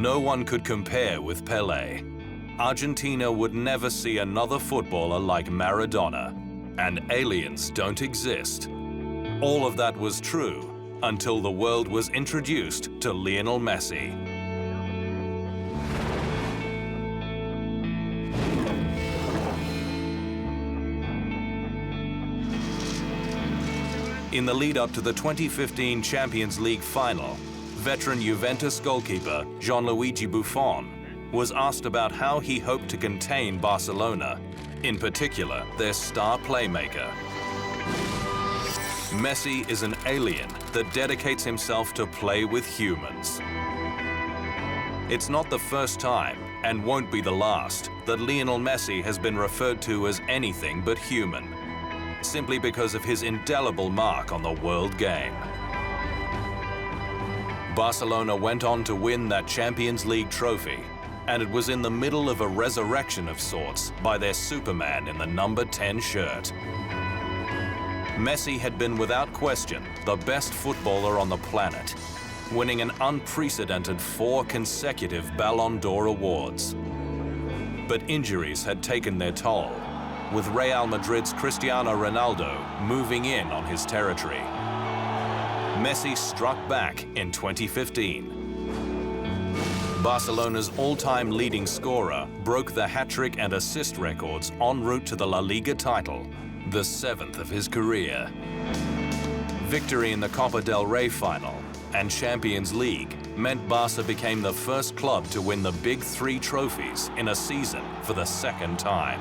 No one could compare with Pelé. Argentina would never see another footballer like Maradona, and aliens don't exist. All of that was true until the world was introduced to Lionel Messi. In the lead-up to the 2015 Champions League final, veteran Juventus goalkeeper Gianluigi Buffon was asked about how he hoped to contain Barcelona, in particular their star playmaker. Messi is an alien that dedicates himself to play with humans. It's not the first time, and won't be the last, that Lionel Messi has been referred to as anything but human, simply because of his indelible mark on the world game. Barcelona went on to win that Champions League trophy, and it was in the middle of a resurrection of sorts by their Superman in the number 10 shirt. Messi had been without question the best footballer on the planet, winning an unprecedented 4 consecutive Ballon d'Or awards. But injuries had taken their toll, with Real Madrid's Cristiano Ronaldo moving in on his territory. Messi struck back in 2015. Barcelona's all-time leading scorer broke the hat-trick and assist records en route to the La Liga title, the 7th of his career. Victory in the Copa del Rey final and Champions League meant Barca became the first club to win the big 3 trophies in a season for the 2nd time.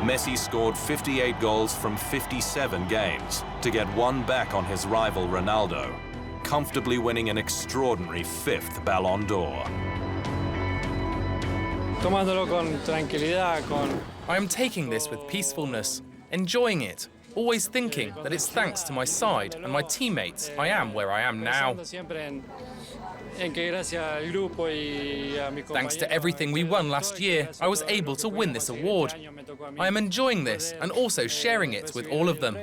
Messi scored 58 goals from 57 games to get 1 back on his rival Ronaldo, comfortably winning an extraordinary 5th Ballon d'Or. I am taking this with peacefulness, enjoying it, always thinking that it's thanks to my side and my teammates I am where I am now. Thanks to everything we won last year, I was able to win this award. I am enjoying this and also sharing it with all of them.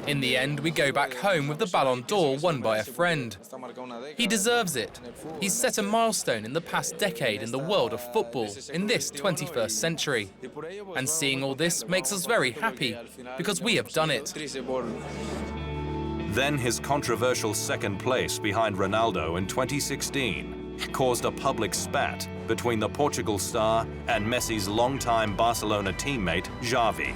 In the end, we go back home with the Ballon d'Or won by a friend. He deserves it. He's set a milestone in the past decade in the world of football in this 21st century. And seeing all this makes us very happy, because we have done it. Then his controversial 2nd place behind Ronaldo in 2016 caused a public spat between the Portugal star and Messi's longtime Barcelona teammate, Xavi.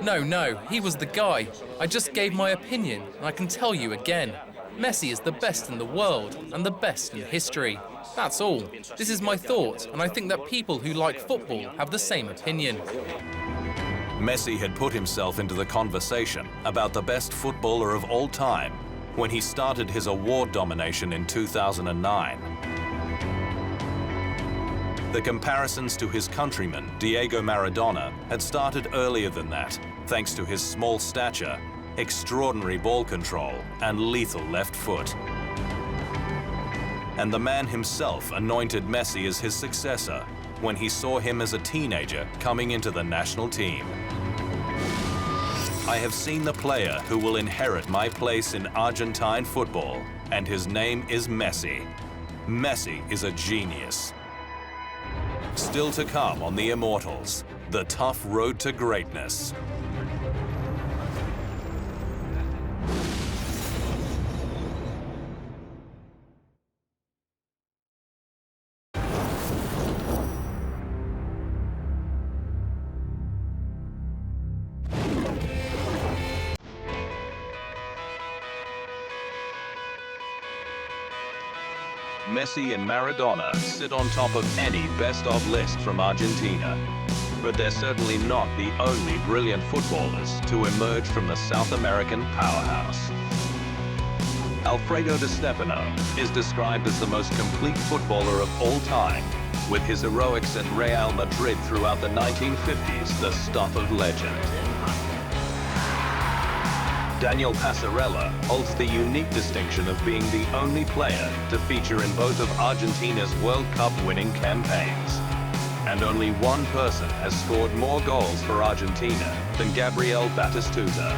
No, he was the guy. I just gave my opinion, and I can tell you again. Messi is the best in the world and the best in history. That's all. This is my thought, and I think that people who like football have the same opinion. Messi had put himself into the conversation about the best footballer of all time when he started his award domination in 2009. The comparisons to his countryman, Diego Maradona, had started earlier than that, thanks to his small stature, extraordinary ball control, and lethal left foot. And the man himself anointed Messi as his successor when he saw him as a teenager coming into the national team. I have seen the player who will inherit my place in Argentine football, and his name is Messi. Messi is a genius. Still to come on the Immortals, the tough road to greatness. Messi and Maradona sit on top of any best-of list from Argentina. But they're certainly not the only brilliant footballers to emerge from the South American powerhouse. Alfredo Di Stefano is described as the most complete footballer of all time, with his heroics at Real Madrid throughout the 1950s the stuff of legend. Daniel Passarella holds the unique distinction of being the only player to feature in both of Argentina's World Cup winning campaigns. And only one person has scored more goals for Argentina than Gabriel Batistuta.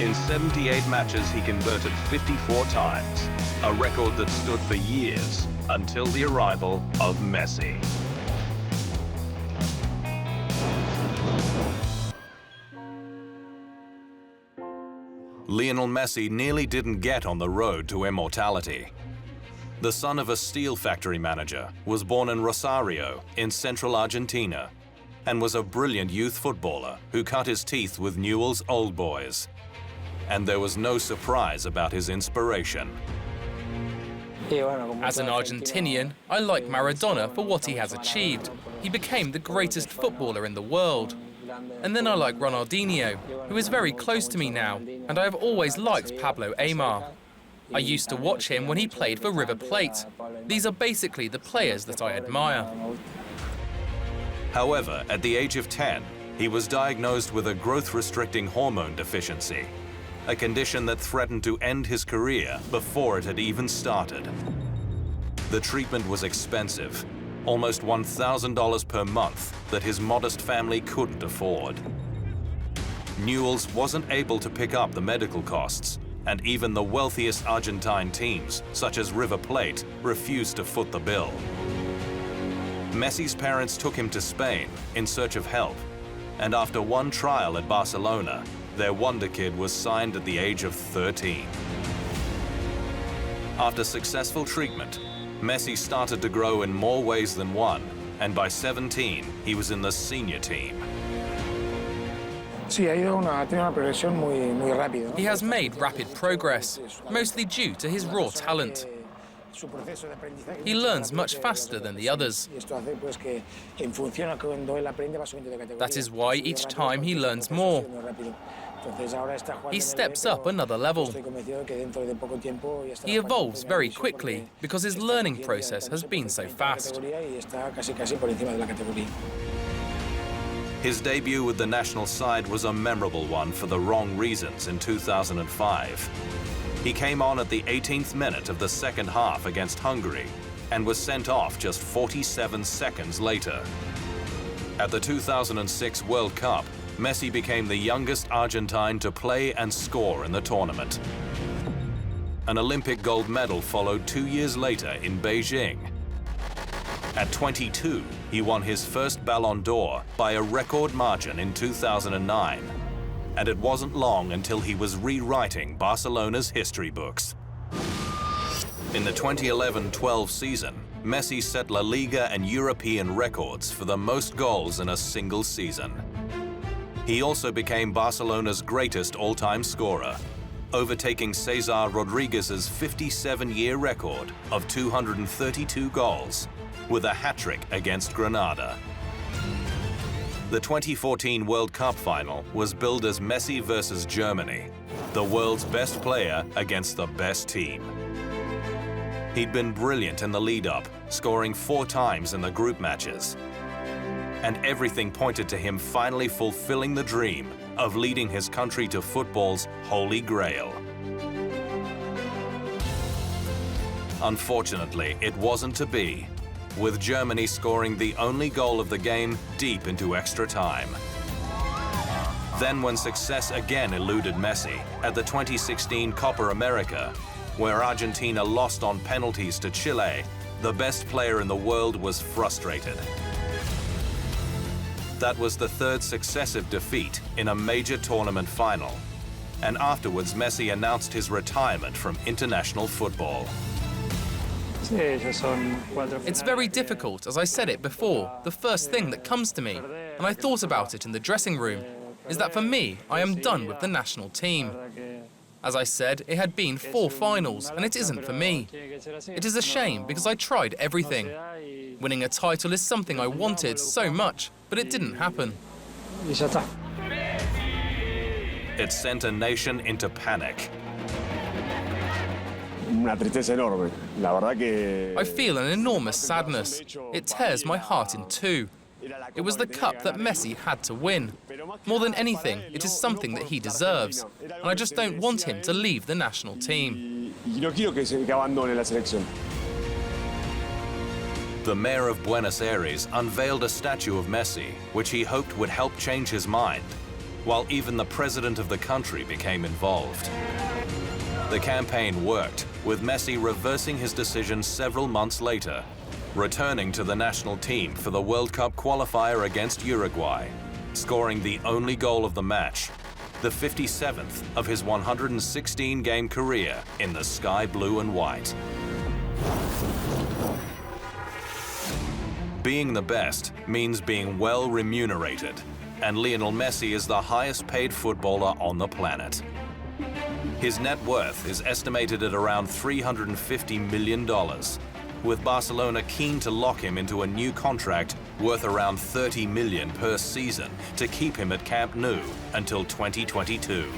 In 78 matches, he converted 54 times, a record that stood for years until the arrival of Messi. Lionel Messi nearly didn't get on the road to immortality. The son of a steel factory manager, was born in Rosario in central Argentina and was a brilliant youth footballer who cut his teeth with Newell's Old Boys. And there was no surprise about his inspiration. As an Argentinian, I like Maradona for what he has achieved. He became the greatest footballer in the world. And then I like Ronaldinho, who is very close to me now, and I have always liked Pablo Aimar. I used to watch him when he played for River Plate. These are basically the players that I admire. However, at the age of 10, he was diagnosed with a growth-restricting hormone deficiency, a condition that threatened to end his career before it had even started. The treatment was expensive, almost $1,000 per month that his modest family couldn't afford. Newell's wasn't able to pick up the medical costs, and even the wealthiest Argentine teams, such as River Plate, refused to foot the bill. Messi's parents took him to Spain in search of help, and after one trial at Barcelona, their wonder kid was signed at the age of 13. After successful treatment, Messi started to grow in more ways than one, and by 17, he was in the senior team. He has made rapid progress, mostly due to his raw talent. He learns much faster than the others. That is why each time he learns more. He steps up another level. He evolves very quickly because his learning process has been so fast. His debut with the national side was a memorable one for the wrong reasons in 2005. He came on at the 18th minute of the second half against Hungary and was sent off just 47 seconds later. At the 2006 World Cup, Messi became the youngest Argentine to play and score in the tournament. An Olympic gold medal followed 2 years later in Beijing. At 22, he won his first Ballon d'Or by a record margin in 2009. And it wasn't long until he was rewriting Barcelona's history books. In the 2011-12 season, Messi set La Liga and European records for the most goals in a single season. He also became Barcelona's greatest all-time scorer, overtaking Cesar Rodriguez's 57-year record of 232 goals, with a hat-trick against Granada. The 2014 World Cup final was billed as Messi versus Germany, the world's best player against the best team. He'd been brilliant in the lead-up, scoring 4 times in the group matches. And everything pointed to him finally fulfilling the dream of leading his country to football's holy grail. Unfortunately, it wasn't to be, with Germany scoring the only goal of the game deep into extra time. Then when success again eluded Messi at the 2016 Copa America, where Argentina lost on penalties to Chile, the best player in the world was frustrated. That was the 3rd successive defeat in a major tournament final. And afterwards, Messi announced his retirement from international football. It's very difficult, as I said it before. The first thing that comes to me, and I thought about it in the dressing room, is that for me, I am done with the national team. As I said, it had been 4 finals, and it isn't for me. It is a shame because I tried everything. Winning a title is something I wanted so much, but it didn't happen. It sent a nation into panic. I feel an enormous sadness. It tears my heart in two. It was the cup that Messi had to win. More than anything, it is something that he deserves. And I just don't want him to leave the national team. The mayor of Buenos Aires unveiled a statue of Messi, which he hoped would help change his mind, while even the president of the country became involved. The campaign worked, with Messi reversing his decision several months later, returning to the national team for the World Cup qualifier against Uruguay, scoring the only goal of the match, the 57th of his 116-game career in the sky blue and white. Being the best means being well remunerated, and Lionel Messi is the highest paid footballer on the planet. His net worth is estimated at around $350 million, with Barcelona keen to lock him into a new contract worth around $30 million per season to keep him at Camp Nou until 2022.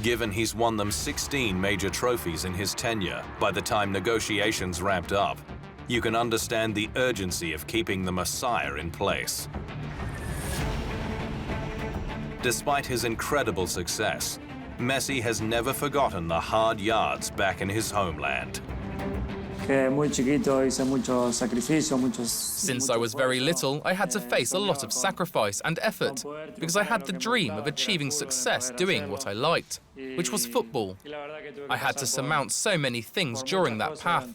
Given he's won them 16 major trophies in his tenure by the time negotiations ramped up, you can understand the urgency of keeping the Messiah in place. Despite his incredible success, Messi has never forgotten the hard yards back in his homeland. Since I was very little, I had to face a lot of sacrifice and effort because I had the dream of achieving success doing what I liked, which was football. I had to surmount so many things during that path.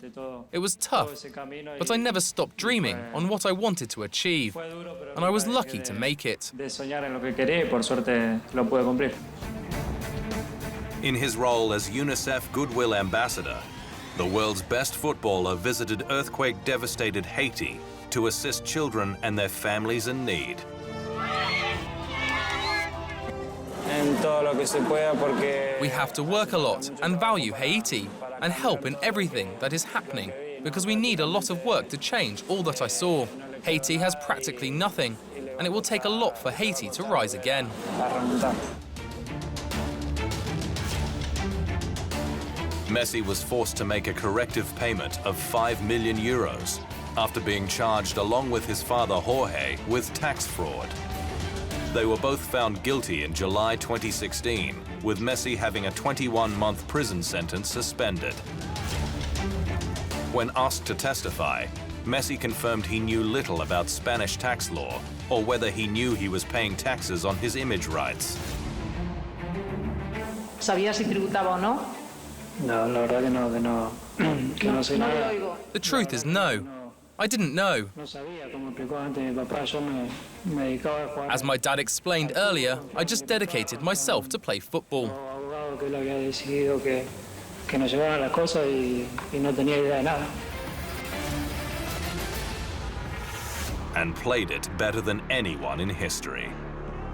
It was tough, but I never stopped dreaming on what I wanted to achieve, and I was lucky to make it. In his role as UNICEF Goodwill Ambassador, the world's best footballer visited earthquake-devastated Haiti to assist children and their families in need. We have to work a lot and value Haiti and help in everything that is happening because we need a lot of work to change all that I saw. Haiti has practically nothing, and it will take a lot for Haiti to rise again. Messi was forced to make a corrective payment of €5 million after being charged along with his father Jorge with tax fraud. They were both found guilty in July 2016, with Messi having a 21-month prison sentence suspended. When asked to testify, Messi confirmed he knew little about Spanish tax law or whether he knew he was paying taxes on his image rights. ¿Sabía si tributaba o no? The truth is no. I didn't know. As my dad explained earlier, I just dedicated myself to play football. And played it better than anyone in history.